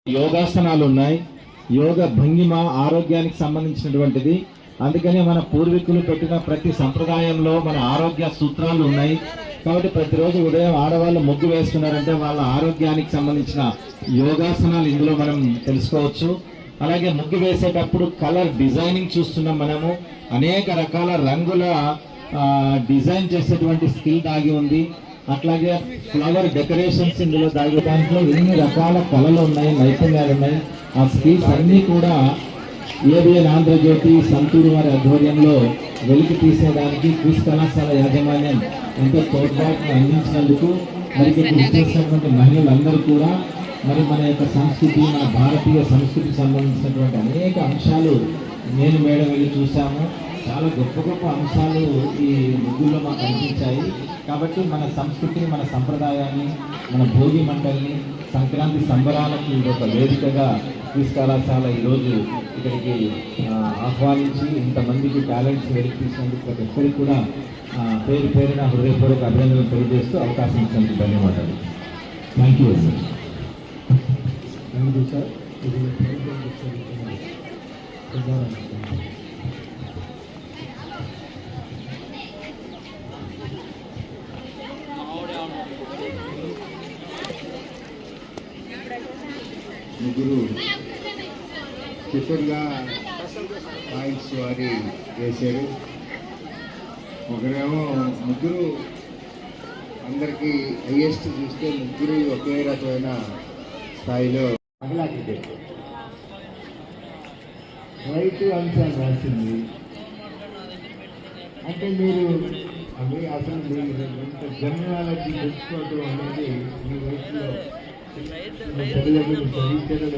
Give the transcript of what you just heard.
యోగాసనాలు ఉన్నాయి. యోగ భంగిమ ఆరోగ్యానికి సంబంధించినటువంటిది. అందుకని మన పూర్వీకులు పెట్టిన ప్రతి సంప్రదాయంలో మన ఆరోగ్య సూత్రాలు ఉన్నాయి. కాబట్టి ప్రతిరోజు ఉదయం ఆడవాళ్ళు ముగ్గు వేస్తున్నారంటే వాళ్ళ ఆరోగ్యానికి సంబంధించిన యోగాసనాలు ఇందులో మనం తెలుసుకోవచ్చు. అలాగే ముగ్గు వేసేటప్పుడు కలర్ డిజైనింగ్ చూస్తున్నాం. మనము అనేక రకాల రంగుల డిజైన్ చేసేటువంటి స్కిల్ దాగి ఉంది. అట్లాగే ఫ్లవర్ డెకరేషన్స్ ఇందులో దాగి, దాంట్లో ఎన్ని రకాల కళలు ఉన్నాయి, నైపుణ్యాలు ఉన్నాయి. ఆ స్కిల్స్ అన్నీ కూడా ఏబిఎన్ ఆంధ్రజ్యోతి సంతూరు వారి ఆధ్వర్యంలో వెలికి తీసేదానికి క్విజ్ కళాశాల యాజమాన్యం ఎంతో తోడ్పాటును అందించినందుకు మరి కృషి చేసినటువంటి మహిళలందరూ కూడా మరి మన యొక్క సంస్కృతి, మన భారతీయ సంస్కృతికి సంబంధించినటువంటి అనేక అంశాలు నేను మేడం వెళ్ళి చూసాము. చాలా గొప్ప గొప్ప అంశాలు ఈ ముగ్గుల్లో మాకు అనిపించాయి. కాబట్టి మన సంస్కృతిని, మన సంప్రదాయాన్ని, మన భోగి మంటల్ని, సంక్రాంతి సంబరాలకి ఒక వేదికగా క్విజ్ కళాశాల ఈరోజు ఇక్కడికి ఆహ్వానించి ఇంతమందికి టాలెంట్స్ వెలికి తీసినందుకు ప్రతి ఒక్కరికి కూడా పేరు పేరున హృదయపూర్వక అభినందనలు తెలియజేస్తూ అవకాశం ఇచ్చినందుకు ధన్యవాదాలు. Thank you very much. Thank you sir. ముగ్గురు చిత్రంగా పాయింట్స్ వారి వేశారు. ఒకరేమో ముగ్గురు అందరికీ హైయెస్ట్ చూస్తే ముగ్గురు ఒకే రకమైన స్థాయిలో రైతు అంశాలు రాసింది. అంటే మీరు అవి అసలు మీరు జర్నాలజీ తెలుసుకోవడం అనేది మీ వయసులో చదివించడం